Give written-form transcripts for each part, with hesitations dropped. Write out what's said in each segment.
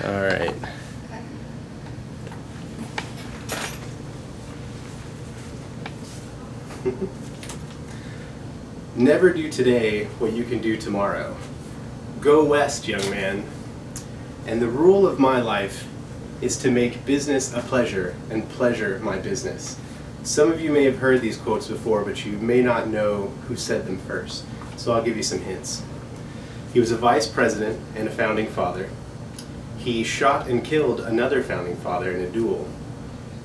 All right. Never do today what you can do tomorrow. Go west, young man. And the rule of my life is to make business a pleasure and pleasure my business. Some of you may have heard these quotes before, but you may not know who said them first. So I'll give you some hints. He was a vice president and a founding father. He shot and killed another founding father in a duel.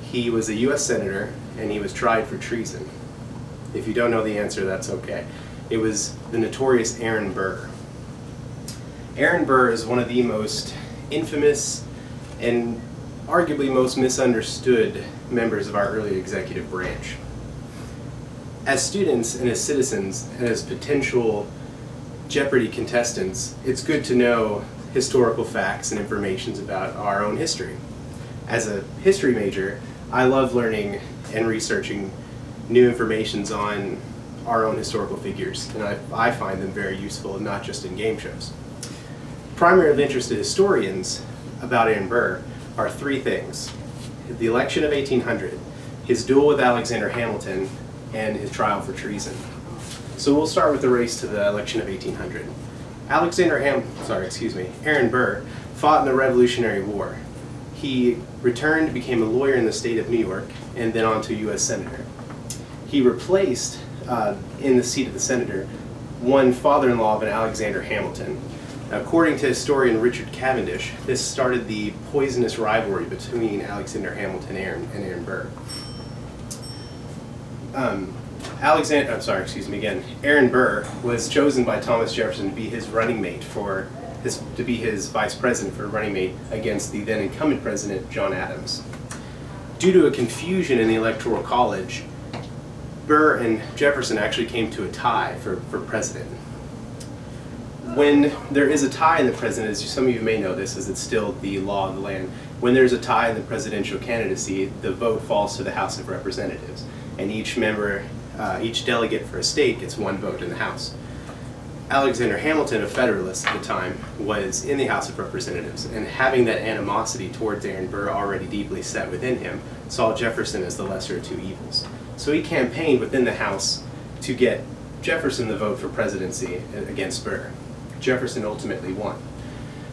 He was a U.S. senator, and he was tried for treason. If you don't know the answer, that's okay. It was the notorious Aaron Burr. Aaron Burr is one of the most infamous and arguably most misunderstood members of our early executive branch. As students and as citizens and as potential Jeopardy contestants, it's good to know historical facts and information about our own history. As a history major, I love learning and researching new information on our own historical figures, and I find them very useful, not just in game shows. Primary of interest to historians about Aaron Burr are three things: the election of 1800, his duel with Alexander Hamilton, and his trial for treason. So we'll start with the race to the election of 1800. Aaron Burr fought in the Revolutionary War. He returned, became a lawyer in the state of New York, and then on to U.S. Senator. He replaced, in the seat of the senator, one father-in-law of an Alexander Hamilton. According to historian Richard Cavendish, this started the poisonous rivalry between Alexander Hamilton and Aaron Burr. Aaron Burr was chosen by Thomas Jefferson to be his running mate to be his vice president for running mate against the then incumbent president, John Adams. Due to a confusion in the Electoral College, Burr and Jefferson actually came to a tie for president. When there is a tie in the presidency, as some of you may know this, as it's still the law of the land, when there's a tie in the presidential candidacy, the vote falls to the House of Representatives, and each delegate for a state gets one vote in the House. Alexander Hamilton, a Federalist at the time, was in the House of Representatives, and having that animosity towards Aaron Burr already deeply set within him, saw Jefferson as the lesser of two evils. So he campaigned within the House to get Jefferson the vote for presidency against Burr. Jefferson ultimately won.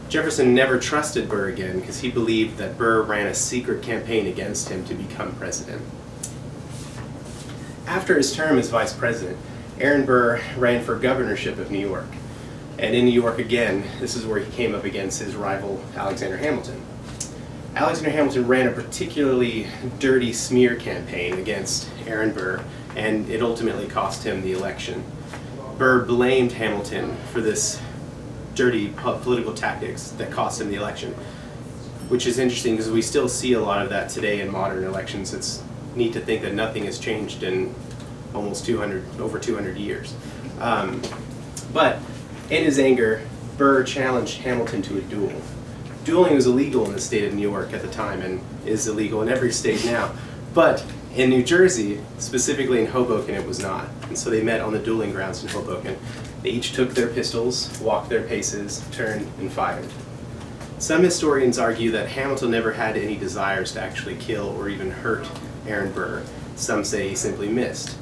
Jefferson never trusted Burr again because he believed that Burr ran a secret campaign against him to become president. After his term as vice president, Aaron Burr ran for governorship of New York. And in New York again, this is where he came up against his rival, Alexander Hamilton. Alexander Hamilton ran a particularly dirty smear campaign against Aaron Burr, and it ultimately cost him the election. Burr blamed Hamilton for this dirty political tactics that cost him the election, which is interesting because we still see a lot of that today in modern elections. It's neat to think that nothing has changed in almost over 200 years. But in his anger, Burr challenged Hamilton to a duel. Dueling was illegal in the state of New York at the time and is illegal in every state now. But in New Jersey, specifically in Hoboken, it was not. And so they met on the dueling grounds in Hoboken. They each took their pistols, walked their paces, turned, and fired. Some historians argue that Hamilton never had any desires to actually kill or even hurt Aaron Burr. Some say he simply missed.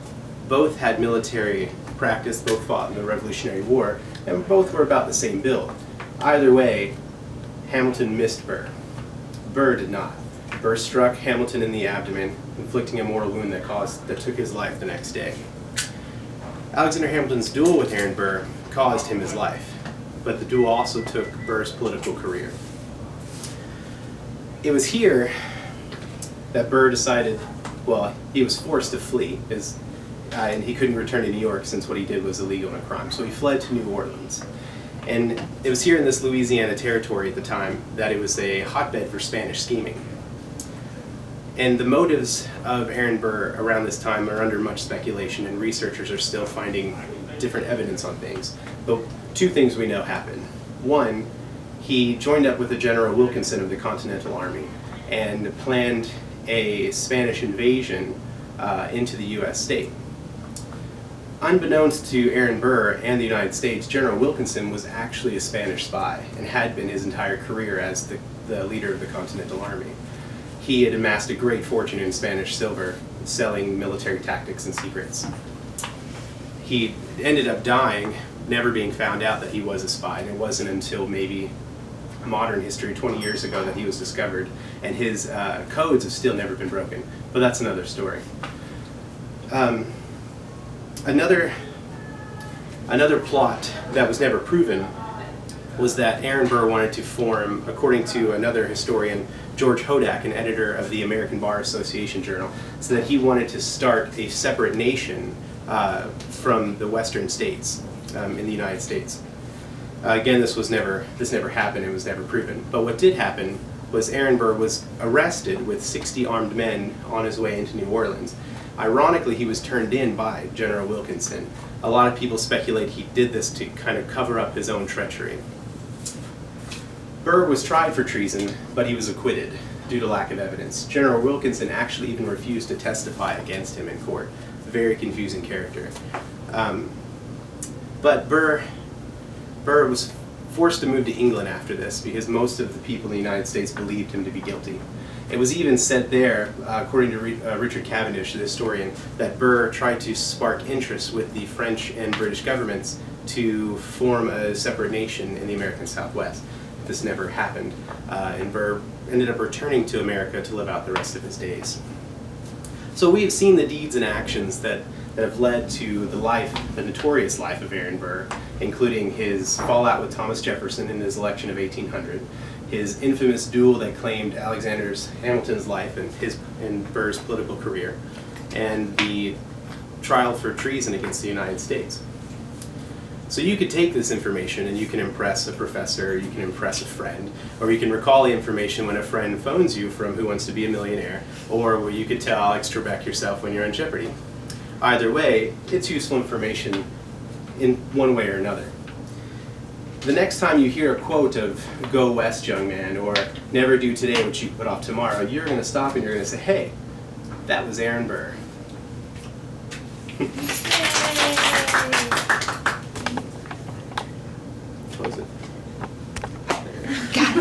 Both had military practice, both fought in the Revolutionary War, and both were about the same build. Either way, Hamilton missed Burr. Burr did not. Burr struck Hamilton in the abdomen, inflicting a mortal wound that took his life the next day. Alexander Hamilton's duel with Aaron Burr caused him his life, but the duel also took Burr's political career. It was here that Burr decided, he was forced to flee, and he couldn't return to New York since what he did was illegal and a crime, so he fled to New Orleans. And it was here in this Louisiana territory at the time that it was a hotbed for Spanish scheming. And the motives of Aaron Burr around this time are under much speculation, and researchers are still finding different evidence on things. But two things we know happened. One, he joined up with the General Wilkinson of the Continental Army and planned a Spanish invasion into the U.S. state. Unbeknownst to Aaron Burr and the United States, General Wilkinson was actually a Spanish spy and had been his entire career as the leader of the Continental Army. He had amassed a great fortune in Spanish silver, selling military tactics and secrets. He ended up dying, never being found out that he was a spy, and it wasn't until maybe modern history, 20 years ago, that he was discovered, and his codes have still never been broken, but that's another story. Another plot that was never proven was that Aaron Burr wanted to form, according to another historian, George Hodak, an editor of the American Bar Association Journal, so that he wanted to start a separate nation from the western states in the United States. Again, this never happened. It was never proven. But what did happen was Aaron Burr was arrested with 60 armed men on his way into New Orleans. Ironically, he was turned in by General Wilkinson. A lot of people speculate he did this to kind of cover up his own treachery. Burr was tried for treason, but he was acquitted due to lack of evidence. General Wilkinson actually even refused to testify against him in court. Very confusing character. But Burr was forced to move to England after this because most of the people in the United States believed him to be guilty. It was even said there, according to Richard Cavendish, the historian, that Burr tried to spark interest with the French and British governments to form a separate nation in the American Southwest. This never happened, and Burr ended up returning to America to live out the rest of his days. So we have seen the deeds and actions that have led to the notorious life of Aaron Burr, including his fallout with Thomas Jefferson in his election of 1800, his infamous duel that claimed Alexander Hamilton's life and Burr's political career, and the trial for treason against the United States. So you could take this information and you can impress a professor, you can impress a friend, or you can recall the information when a friend phones you from Who Wants to Be a Millionaire, or you could tell Alex Trebek yourself when you're on Jeopardy! Either way, it's useful information in one way or another. The next time you hear a quote of "Go West, young man," or "Never do today what you put off tomorrow," you're going to stop and you're going to say, "Hey, that was Aaron Burr."